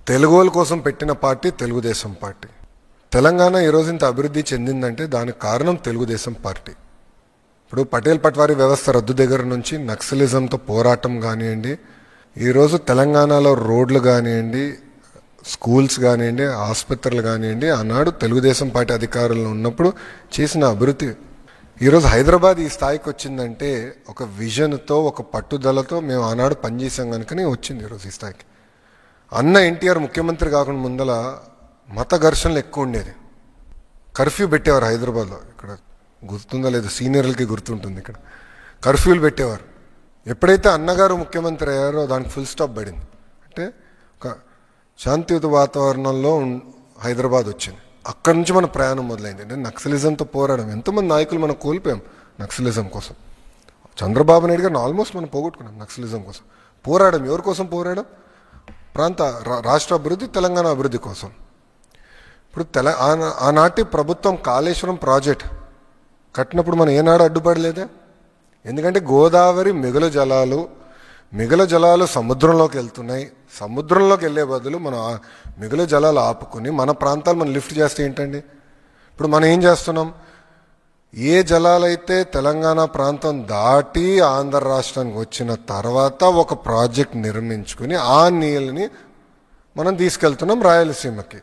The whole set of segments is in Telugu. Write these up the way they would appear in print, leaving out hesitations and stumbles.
తెలుగోళ్ళ కోసం పెట్టిన పార్టీ తెలుగుదేశం పార్టీ. తెలంగాణ ఈరోజు ఇంత అభివృద్ధి చెందిందంటే దానికి కారణం తెలుగుదేశం పార్టీ. ఇప్పుడు పటేల్ పట్వారీ వ్యవస్థ రద్దు దగ్గర నుంచి నక్సలిజంతో పోరాటం కానివ్వండి, ఈరోజు తెలంగాణలో రోడ్లు కానివ్వండి, స్కూల్స్ కానివ్వండి, ఆసుపత్రులు కానివ్వండి, ఆనాడు తెలుగుదేశం పార్టీ అధికారంలో ఉన్నప్పుడు చేసిన అభివృద్ధి. ఈరోజు హైదరాబాద్ ఈ స్థాయికి వచ్చిందంటే ఒక విజన్తో, ఒక పట్టుదలతో మేము ఆనాడు పనిచేసాం కనుకనే వచ్చింది ఈరోజు ఈ స్థాయికి. అన్న ఎన్టీఆర్ ముఖ్యమంత్రి కాకుండా ముందల మత ఘర్షణలు ఎక్కువ ఉండేది. కర్ఫ్యూ పెట్టేవారు హైదరాబాద్లో. ఇక్కడ గుర్తుందో లేదు, సీనియర్లకి గుర్తుంటుంది. ఇక్కడ కర్ఫ్యూలు పెట్టేవారు. ఎప్పుడైతే అన్నగారు ముఖ్యమంత్రి అయ్యారో దానికి ఫుల్ స్టాప్ పడింది. అంటే ఒక శాంతియుత వాతావరణంలో హైదరాబాద్ వచ్చింది. అక్కడి నుంచి మన ప్రయాణం మొదలైంది. అంటే నక్సలిజంతో పోరాడం. ఎంతోమంది నాయకులు మనం కోల్పోయాం నక్సలిజం కోసం. చంద్రబాబు నాయుడు గారిని ఆల్మోస్ట్ మనం పోగొట్టుకున్నాం నక్సలిజం కోసం. పోరాడం ఎవరి కోసం పోరాడం? రాష్ట్ర అభివృద్ధి, తెలంగాణ అభివృద్ధి కోసం. ఇప్పుడు ఆనాటి ప్రభుత్వం కాళేశ్వరం ప్రాజెక్ట్ కట్టినప్పుడు మనం ఏనాడు అడ్డుపడలేదే. ఎందుకంటే గోదావరి మిగులు జలాలు సముద్రంలోకి వెళ్తున్నాయి. సముద్రంలోకి వెళ్ళే బదులు మనం మిగులు జలాలు ఆపుకుని మన ప్రాంతాలు మనం లిఫ్ట్ చేస్తే ఏంటండి? ఇప్పుడు మనం ఏం చేస్తున్నాం? ఏ జలాలైతే తెలంగాణ ప్రాంతం దాటి ఆంధ్ర రాష్ట్రానికి వచ్చిన తర్వాత ఒక ప్రాజెక్ట్ నిర్మించుకుని ఆ నీళ్ళని మనం తీసుకెళ్తున్నాం రాయలసీమకి.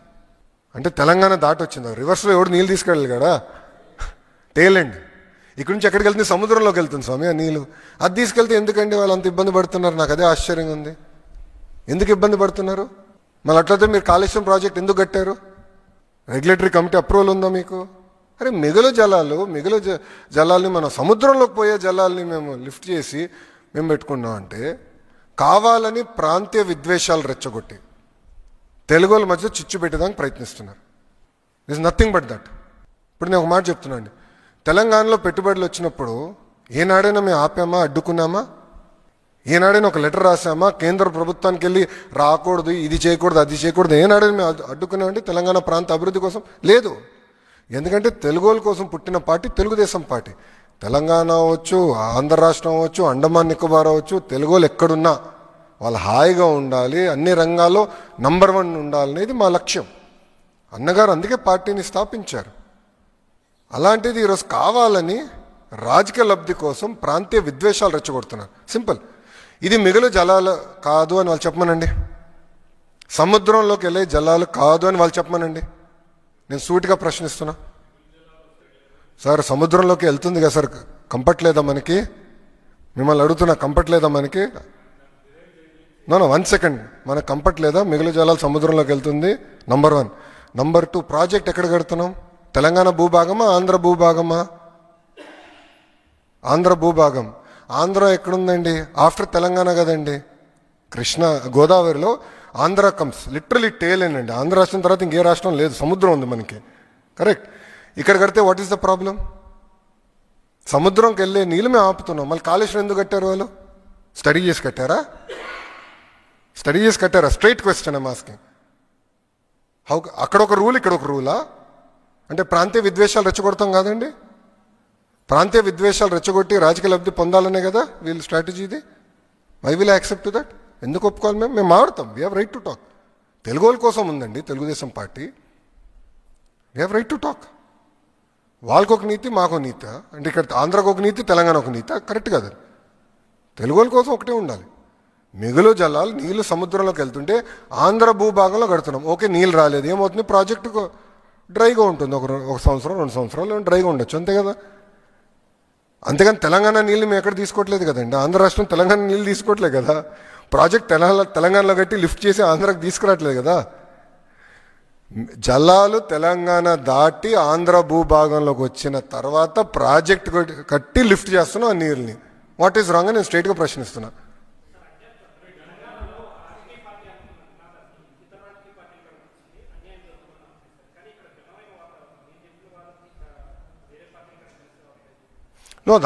అంటే తెలంగాణ దాటి వచ్చింది. రివర్స్లో ఎవడు నీళ్ళు తీసుకెళ్ళాలి కదా, టేలెండ్. ఇక్కడి నుంచి ఎక్కడికి వెళ్తుంది? సముద్రంలోకి వెళ్తుంది స్వామి ఆ నీళ్ళు. అది తీసుకెళ్తే ఎందుకండి వాళ్ళు అంత ఇబ్బంది పడుతున్నారు? నాకు అదే ఆశ్చర్యంగా ఉంది. ఎందుకు ఇబ్బంది పడుతున్నారు? మళ్ళీ అట్లయితే మీరు కాళేశ్వరం ప్రాజెక్ట్ ఎందుకు కట్టారు? రెగ్యులేటరీ కమిటీ అప్రూవల్ ఉందా మీకు? అరే మిగులు జలాల్ని మనం సముద్రంలోకి పోయే జలాల్ని మేము లిఫ్ట్ చేసి మేము పెట్టుకున్నాం అంటే కావాలని ప్రాంతీయ విద్వేషాలు రెచ్చగొట్టి తెలుగుల మధ్య చిచ్చు పెట్టడానికి ప్రయత్నిస్తున్నారు. This nothing but that. ఇప్పుడు నేను ఒక మాట చెప్తున్నా అండి. తెలంగాణలో పెట్టుబడులు వచ్చినప్పుడు ఏనాడైనా మేము ఆపామా, అడ్డుకున్నామా? ఏనాడైనా ఒక లెటర్ రాసామా? కేంద్ర ప్రభుత్వానికి వెళ్ళి రాకూడదు, ఇది చేయకూడదు, అది చేయకూడదు ఏనాడైనా మేము అడ్డుకున్నామంటే తెలంగాణ ప్రాంత అభివృద్ధి కోసం? లేదు. ఎందుకంటే తెలుగోళ్ళ కోసం పుట్టిన పార్టీ తెలుగుదేశం పార్టీ. తెలంగాణ అవ్వచ్చు, ఆంధ్ర రాష్ట్రం అవ్వచ్చు, అండమాన్ నికోబార్ అవ్వచ్చు, తెలుగోళ్ళు ఎక్కడున్నా వాళ్ళు హాయిగా ఉండాలి, అన్ని రంగాల్లో నంబర్ 1 ఉండాలనేది మా లక్ష్యం. అన్నగారు అందుకే పార్టీని స్థాపించారు. అలాంటిది ఈరోజు కావాలని రాజకీయ లబ్ధి కోసం ప్రాంతీయ విద్వేషాలు రెచ్చగొడుతున్నారు. సింపుల్. ఇది మిగులు జలాలు కాదు అని వాళ్ళు చెప్పమనండి. సముద్రంలోకి వెళ్ళే జలాలు కాదు అని వాళ్ళు చెప్పమనండి. నేను సూటిగా ప్రశ్నిస్తున్నా. సార్ సముద్రంలోకి వెళ్తుంది కదా సార్, కంఫర్ట్ లేదా మనకి? మిమ్మల్ని అడుగుతున్నా, కంఫర్ట్ లేదా మనకి? No 1 second. మనకు కంఫర్ట్ లేదా? మిగులు జలాలు సముద్రంలోకి వెళ్తుంది, నంబర్ 1. నంబర్ 2, ప్రాజెక్ట్ ఎక్కడ కడుతున్నాం? తెలంగాణ భూభాగమా, ఆంధ్ర భూభాగమా? ఆంధ్ర భూభాగం. ఆంధ్ర ఎక్కడుందండి? ఆఫ్టర్ తెలంగాణ కదండి. గోదావరిలో ఆంధ్ర కమ్స్ లిటరలీ టేల్ అండి. ఆంధ్ర రాష్ట్రం తర్వాత ఇంకే రాష్ట్రం లేదు, సముద్రం ఉంది మనకి. కరెక్ట్. ఇక్కడ కడితే వాట్ ఈస్ ద ప్రాబ్లం? సముద్రంకి వెళ్ళే నీళ్ళు మేము ఆపుతున్నాం. మళ్ళీ కాళేశ్వరం ఎందుకు కట్టారు వాళ్ళు? స్టడీ చేసి కట్టారా? Straight question I'm asking. అక్కడ ఒక రూల్, ఇక్కడ ఒక రూలా? అంటే ప్రాంతీయ విద్వేషాలు రెచ్చగొడతాం కాదండి. ప్రాంతీయ విద్వేషాలు రెచ్చగొట్టి రాజకీయ లబ్ధి పొందాలనే కదా వీళ్ళ స్ట్రాటజీ ఇది. I will accept that. ఎందుకు ఒప్పుకోవాలి? మేము మాట్లాడతాం. We have right to talk. Telugu వాళ్ళ కోసం ఉందండి Telugu Desam party. We have right to talk. వాళ్ళకు ఒక నీతి, మాకు నీతి. అంటే ఇక్కడ ఆంధ్రాకు ఒక నీతి, తెలంగాణ ఒక నీతి. కరెక్ట్ కదా. తెలుగు వాళ్ళ కోసం ఒకటే ఉండాలి. మిగులు జలాలు నీళ్ళు సముద్రంలోకి వెళ్తుంటే ఆంధ్ర భూభాగంలో కడుతున్నాం. ఓకే, నీళ్ళు రాలేదు, ఏమవుతుంది? ప్రాజెక్టుకు డ్రైగా ఉంటుంది. ఒక సంవత్సరం 2 సంవత్సరాలు డ్రైగా ఉండొచ్చు, అంతే కదా. అంతేగాని తెలంగాణ నీళ్ళు మేము ఎక్కడ తీసుకోవట్లేదు కదండి. ఆంధ్ర రాష్ట్రం తెలంగాణ నీళ్ళు తీసుకోవట్లేదు కదా. ప్రాజెక్ట్ తెలంగాణలో కట్టి లిఫ్ట్ చేసి ఆంధ్రాకి తీసుకురావట్లేదు కదా. జలాలు తెలంగాణ దాటి ఆంధ్ర భూభాగంలోకి వచ్చిన తర్వాత ప్రాజెక్ట్ కట్టి లిఫ్ట్ చేస్తున్నాం ఆ నీళ్ళని. వాట్ ఈస్ రాంగ్ అని నేను స్ట్రైట్గా ప్రశ్నిస్తున్నా.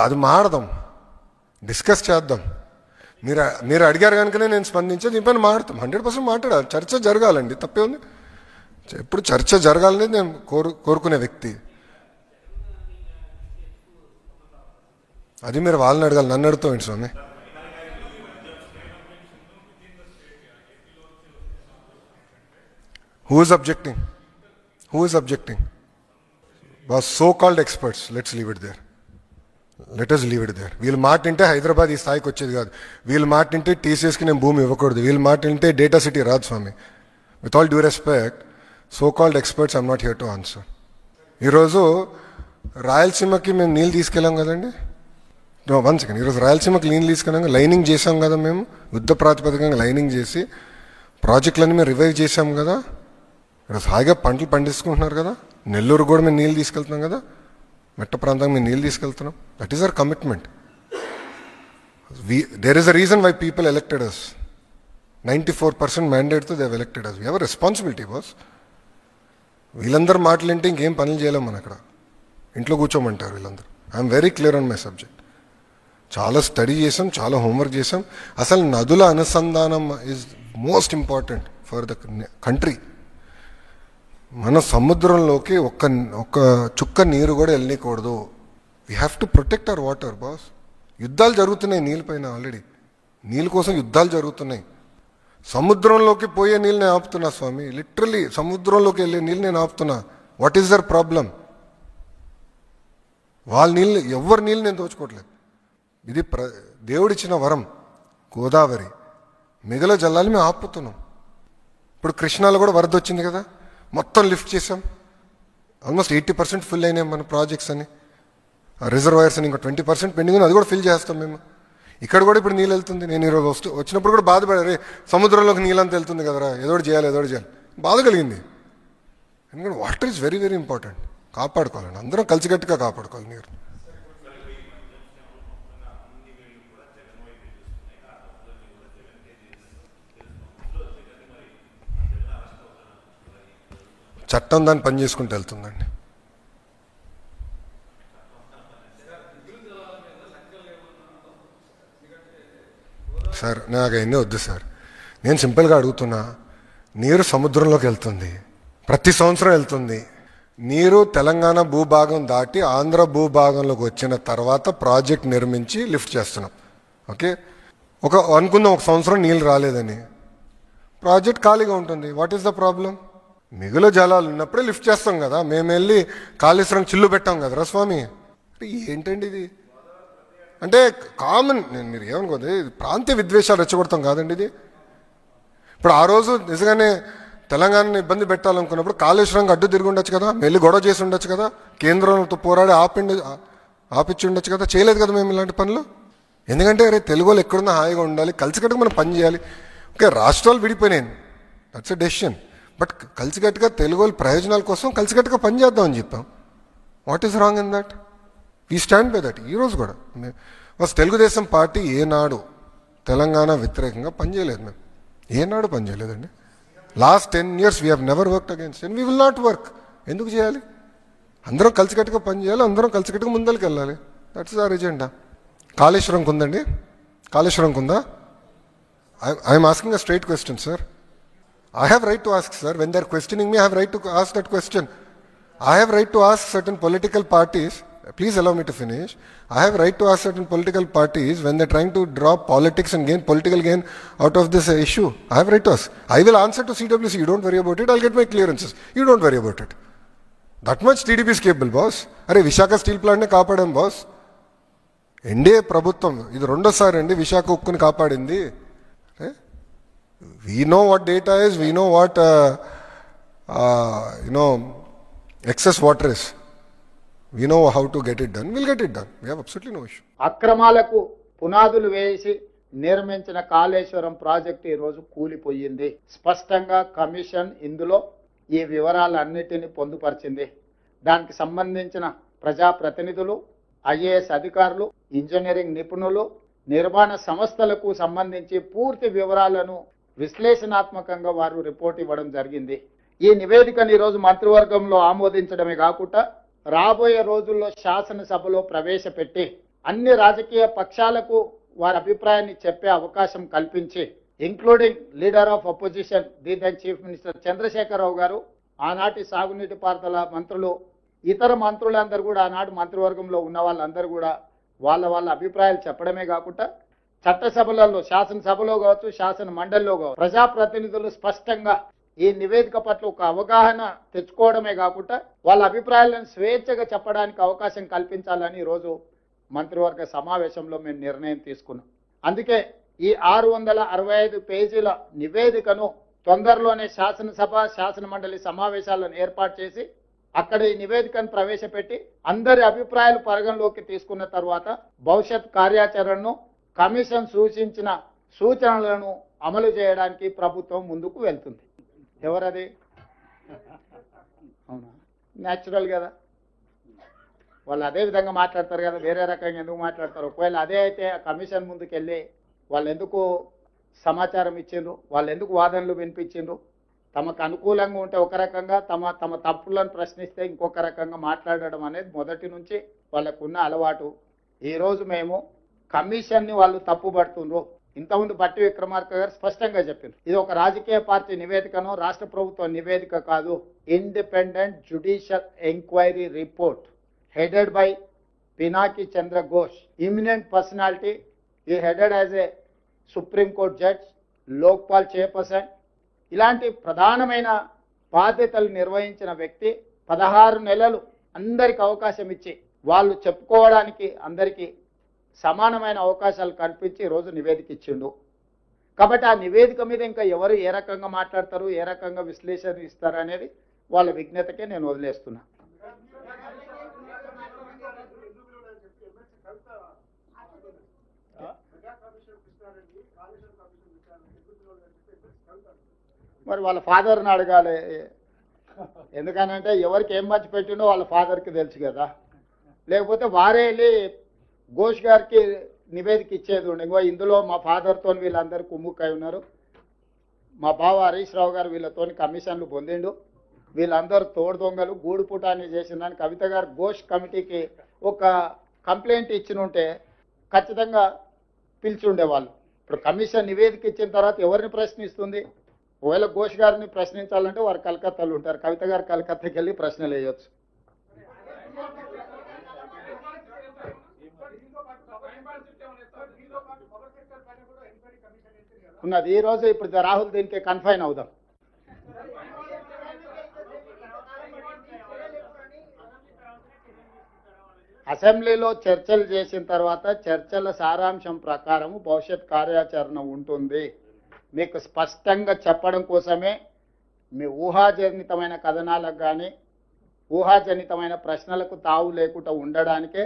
అది మాడదాం, డిస్కస్ చేద్దాం. మీరు అడిగారు కనుకనే నేను స్పందించే. దీనిపైన మాట్లాడతాం, 100% మాట్లాడాలి. చర్చ జరగాలండి, తప్పే ఉంది. ఎప్పుడు చర్చ జరగాలనేది నేను కోరుకునే వ్యక్తి. అది మీరు వాళ్ళని అడగాలి, నన్ను అడుగుతాం స్వామి. Who is objecting? Who is objecting? Was so-called experts. Let's leave it there. Let us leave it there. వీళ్ళు మాట వింటే హైదరాబాద్ ఈ స్థాయికి వచ్చేది కాదు. వీళ్ళు మాట వింటే టీసీఎస్కి నేను భూమి ఇవ్వకూడదు. వీళ్ళు మాట వింటే డేటా సిటీ రాదు స్వామి. With all due respect, so called experts I'm not here to answer. ఈరోజు రాయలసీమకి మేము నీళ్ళు తీసుకెళ్ళాం కదండి. 1 సెకండ్. ఈరోజు రాయలసీమకి నీళ్ళు తీసుకెళ్ళాం, లైనింగ్ చేసాం కదా మేము. యుద్ధ ప్రాతిపదికంగా లైనింగ్ చేసి ప్రాజెక్టులన్నీ మేము రివైవ్ చేసాం కదా. ఈరోజు హాయిగా పంటలు పండించుకుంటున్నారు కదా. నెల్లూరు కూడా మేము నీళ్ళు తీసుకెళ్తున్నాం కదా. మెట్ట ప్రాంతానికి మేము నీళ్ళు తీసుకెళ్తున్నాం. That is our commitment. There is a reason why people elected us. 94% మ్యాండేట్తో they have elected us. We have a responsibility boss. వీళ్ళందరూ మాటలంటే ఇంకేం పనులు చేయలేం మనం అక్కడ. ఇంట్లో కూర్చోమంటారు వీళ్ళందరూ. I'm very clear on my subject. చాలా స్టడీ చేసాం, చాలా హోంవర్క్ చేసాం. అసలు నదుల అనుసంధానం is most important for the country. మన సముద్రంలోకి ఒక్క చుక్క నీరు కూడా వెళ్ళకూడదు. We have to protect our water boss. యుద్ధాలు జరుగుతున్నాయి నీళ్ళపైన ఆల్రెడీ. నీళ్ళ కోసం యుద్ధాలు జరుగుతున్నాయి. సముద్రంలోకి పోయే నీళ్ళు నేను ఆపుతున్నా స్వామి. లిటరలీ సముద్రంలోకి వెళ్ళే నీళ్ళు నేను ఆపుతున్నా. What is the problem? వాళ్ళ నీళ్ళు, ఎవరి నీళ్ళు నేను దోచుకోవట్లేదు. ఇది దేవుడిచ్చిన వరం గోదావరి. మిగల జల్లాలు మేము ఆపుతున్నాం. ఇప్పుడు కృష్ణాలో కూడా వరద వచ్చింది కదా, మొత్తం లిఫ్ట్ చేసాం. ఆల్మోస్ట్ 80% ఫిల్ అయినాయి మన ప్రాజెక్ట్స్ అని. రిజర్వాయర్స్ అని ఇంకా 20% పెండింగ్ ఉంది, అది కూడా ఫిల్ చేస్తాం మేము. ఇక్కడ కూడా ఇప్పుడు నీళ్ళు వెళ్తుంది. నేను ఈరోజు వచ్చినప్పుడు కూడా బాధపడారే, సముద్రంలోకి నీళ్ళంతా వెళ్తుంది కదరా, ఏదో చేయాలి బాధ కలిగింది. ఎందుకంటే water is very very important. కాపాడుకోవాలండి, అందరం కలిసికట్టుగా కాపాడుకోవాలి నీరు. చట్టం దాన్ని పని చేసుకుంటూ వెళ్తుందండి. సార్ నాకు అవన్నీ వద్దు సార్. నేను సింపుల్గా అడుగుతున్నా. నీరు సముద్రంలోకి వెళ్తుంది, ప్రతి సంవత్సరం వెళ్తుంది. నీరు తెలంగాణ భూభాగం దాటి ఆంధ్ర భూభాగంలోకి వచ్చిన తర్వాత ప్రాజెక్ట్ నిర్మించి లిఫ్ట్ చేస్తున్నాం. ఓకే, అనుకుందాం ఒక సంవత్సరం నీళ్ళు రాలేదని, ప్రాజెక్ట్ ఖాళీగా ఉంటుంది. What is the problem? మిగుల జలాలు ఉన్నప్పుడే లిఫ్ట్ చేస్తాం కదా. మేము వెళ్ళి కాళేశ్వరం చిల్లు పెట్టాం కదరా స్వామి. ఏంటండి ఇది? అంటే కామన్, నేను మీరు ఏమనుకోదు, ప్రాంతీయ విద్వేషాలు రెచ్చగొడతాం కాదండి ఇది. ఇప్పుడు ఆ రోజు నిజంగానే తెలంగాణని ఇబ్బంది పెట్టాలనుకున్నప్పుడు కాళేశ్వరంకి అడ్డు తిరిగి ఉండొచ్చు కదా, వెళ్ళి గొడవ చేసి ఉండొచ్చు కదా, కేంద్రంతో పోరాడి ఆపిచ్చి ఉండొచ్చు కదా. చేయలేదు కదా మేము ఇలాంటి పనులు. ఎందుకంటే అరే తెలుగు వాళ్ళు ఎక్కడున్నా హాయిగా ఉండాలి, కలిసికట్టుగా మనం పని చేయాలి. ఓకే, రాష్ట్రాలు విడిపోయినాయి, దట్స్ ఎ డెసిషన్. బట్ కలిసికట్టుగా తెలుగు వాళ్ళ ప్రయోజనాల కోసం కలిసికట్టుగా పని చేద్దామని చెప్పాం. What is wrong in that? We stand by that. ఈరోజు కూడా తెలుగుదేశం పార్టీ ఏనాడు తెలంగాణ వ్యతిరేకంగా పనిచేయలేదు. మేము ఏనాడు పనిచేయలేదండి. Last 10 years we have never worked against and we will not work. ఎందుకు చేయాలి? అందరం కలిసికట్టుగా పని చేయాలి, అందరం కలిసికట్టుగా ముందరికి వెళ్ళాలి. That's our agenda. కాళేశ్వరంకి ఉందండి, కాళేశ్వరంకి ఉందా? I'm asking a straight question sir. I have right to ask, sir. When they are questioning me, I have right to ask that question. I have right to ask certain political parties. Please allow me to finish. I have right to ask certain political parties when they're trying to draw politics and gain political gain out of this issue. I have right to ask. I will answer to CWC. You don't worry about it. I'll get my clearances. You don't worry about it. That much TDP is capable, boss. Arey Vishaka steel plant ne kaapadam, boss. NDA ప్రభుత్వం ఇది రెండోసారి అండి విశాఖ ఉక్కుని కాపాడింది. We know what data is. We know what excess water is. We know how to get it done. We'll get it done. We have absolutely no issue. అక్రమాలకు పునాదులు వేసి నిర్మించిన కాళేశ్వరం ప్రాజెక్టు ఈ రోజు కూలిపోయింది. స్పష్టంగా కమిషన్ ఇందులో ఈ వివరాలన్నిటిని పొందుపరిచింది. దానికి సంబంధించిన ప్రజాప్రతినిధులు, ఐఏఎస్ అధికారులు, ఇంజనీరింగ్ నిపుణులు, నిర్మాణ సంస్థలకు సంబంధించి పూర్తి వివరాలను విశ్లేషణాత్మకంగా వారు రిపోర్ట్ ఇవ్వడం జరిగింది. ఈ నివేదికను ఈరోజు మంత్రివర్గంలో ఆమోదించడమే కాకుండా రాబోయే రోజుల్లో శాసనసభలో ప్రవేశపెట్టి అన్ని రాజకీయ పక్షాలకు వారి అభిప్రాయాన్ని చెప్పే అవకాశం కల్పించి, including leader of opposition the then chief minister Chandrashekar Rao గారు, ఆనాటి సాగునీటి పారుదల మంత్రులు, ఇతర మంత్రులందరూ కూడా ఆనాడు మంత్రివర్గంలో ఉన్న వాళ్ళందరూ కూడా వాళ్ళ అభిప్రాయాలు చెప్పడమే కాకుండా చట్టసభలలో, శాసనసభలో కావచ్చు, శాసన మండలిలో కావచ్చు, ప్రజాప్రతినిధులు స్పష్టంగా ఈ నివేదిక పట్ల ఒక అవగాహన తెచ్చుకోవడమే కాకుండా వాళ్ళ అభిప్రాయాలను స్వేచ్ఛగా చెప్పడానికి అవకాశం కల్పించాలని ఈరోజు మంత్రివర్గ సమావేశంలో మేము నిర్ణయం తీసుకున్నాం. అందుకే ఈ 665 పేజీల నివేదికను తొందరలోనే శాసనసభ శాసనమండలి సమావేశాలను ఏర్పాటు చేసి అక్కడ ఈ నివేదికను ప్రవేశపెట్టి అందరి అభిప్రాయాలు పరిగణలోకి తీసుకున్న తర్వాత భవిష్యత్ కార్యాచరణను కమిషన్ సూచించిన సూచనలను అమలు చేయడానికి ప్రభుత్వం ముందుకు వెళ్తుంది. ఎవరది? అవునా, న్యాచురల్ కదా, వాళ్ళు అదే విధంగా మాట్లాడతారు కదా, వేరే రకంగా ఎందుకు మాట్లాడతారు? ఒకవేళ అదే అయితే ఆ కమిషన్ ముందుకు వెళ్ళి వాళ్ళు ఎందుకు సమాచారం ఇచ్చిండ్రు, వాళ్ళు ఎందుకు వాదనలు వినిపించిండ్రు, తమకు అనుకూలంగా ఉంటే ఒక రకంగా, తమ తప్పులను ప్రశ్నిస్తే ఇంకొక రకంగా మాట్లాడడం అనేది మొదటి నుంచి వాళ్ళకున్న అలవాటు. ఈరోజు మేము కమిషన్ని వాళ్ళు తప్పుపడుతుండ్రు. ఇంతకుముందు బట్టి విక్రమార్క గారు స్పష్టంగా చెప్పింది, ఇది ఒక రాజకీయ పార్టీ నివేదికను, రాష్ట్ర ప్రభుత్వ నివేదిక కాదు, independent judicial enquiry report headed by Pinaki Chandra Ghosh, eminent personality. He headed as a Supreme Court judge, Lokpal chairperson. ఇలాంటి ప్రధానమైన బాధ్యతలు నిర్వహించిన వ్యక్తి 16 నెలలు అందరికి అవకాశం ఇచ్చి వాళ్ళు చెప్పుకోవడానికి అందరికీ సమానమైన అవకాశాలు కల్పించి ఈరోజు నివేదిక ఇచ్చిండు. కాబట్టి ఆ నివేదిక మీద ఇంకా ఎవరు ఏ రకంగా మాట్లాడతారు, ఏ రకంగా విశ్లేషణ ఇస్తారు అనేది వాళ్ళ విజ్ఞతకే నేను వదిలేస్తున్నా. మరి వాళ్ళ ఫాదర్ని అడగాలి, ఎందుకనంటే ఎవరికి ఏం మర్చి పెట్టిండో వాళ్ళ ఫాదర్కి తెలుసు కదా. లేకపోతే వారే వెళ్ళి ఘోష్ గారికి నివేదిక ఇచ్చేది ఉండే, ఇంకో ఇందులో మా ఫాదర్తో వీళ్ళందరూ కుమ్ముక్కై ఉన్నారు, మా బావ హరీష్ రావు గారు వీళ్ళతో కమిషన్లు పొందిండు, వీళ్ళందరూ తోడు దొంగలు గూడు పుటాన్ని చేసిందని కవిత గారు ఘోష్ కమిటీకి ఒక కంప్లైంట్ ఇచ్చిన ఉంటే ఖచ్చితంగా పిలిచి ఉండేవాళ్ళు. ఇప్పుడు కమిషన్ నివేదిక ఇచ్చిన తర్వాత ఎవరిని ప్రశ్నిస్తుంది? ఒకవేళ ఘోష్ గారిని ప్రశ్నించాలంటే వారు కలకత్తాలో ఉంటారు, కవిత గారు కలకత్తాకి వెళ్ళి ప్రశ్నలు వేయవచ్చు. ఉన్నది ఈరోజు ఇప్పుడు రాహుల్ దీనికి కన్ఫైన్ అవుదాం. అసెంబ్లీలో చర్చలు చేసిన తర్వాత చర్చల సారాంశం ప్రకారం భవిష్యత్ కార్యాచరణ ఉంటుంది. మీకు స్పష్టంగా చెప్పడం కోసమే మీ ఊహాజనితమైన కథనాలకు కానీ ఊహాజనితమైన ప్రశ్నలకు తావు లేకుండా ఉండడానికే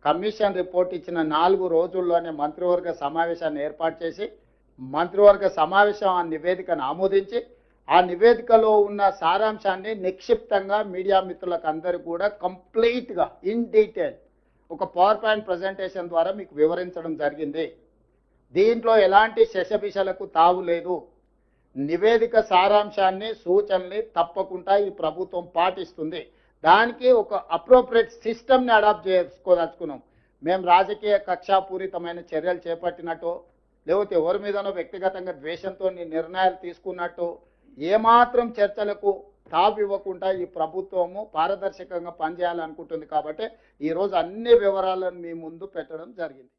కమిషన్ రిపోర్ట్ ఇచ్చిన 4 రోజుల్లోనే మంత్రివర్గ సమావేశాన్ని ఏర్పాటు చేసి మంత్రివర్గ సమావేశం ఆ నివేదికను ఆమోదించి ఆ నివేదికలో ఉన్న సారాంశాన్ని నిక్షిప్తంగా మీడియా మిత్రులకు అందరూ కూడా కంప్లీట్గా ఇన్ డీటెయిల్ ఒక పవర్ పాయింట్ ప్రజెంటేషన్ ద్వారా మీకు వివరించడం జరిగింది. దీంట్లో ఎలాంటి శశభిషలకు తావు లేదు. నివేదిక సారాంశాన్ని సూచనల్ని తప్పకుండా ఈ ప్రభుత్వం పాటిస్తుంది. దానికి ఒక అప్రోప్రియేట్ సిస్టమ్ని అడాప్ట్ చేసుకోదలుచుకున్నాం. మేము రాజకీయ కక్షాపూరితమైన చర్యలు చేపట్టినట్టు లేకపోతే ఎవరి మీదనో వ్యక్తిగతంగా ద్వేషంతో నిర్ణయాలు తీసుకున్నట్టు ఏమాత్రం చర్చలకు తావు ఇవ్వకుండా ఈ ప్రభుత్వము పారదర్శకంగా పనిచేయాలనుకుంటుంది. కాబట్టి ఈరోజు అన్ని వివరాలను మీ ముందు పెట్టడం జరిగింది.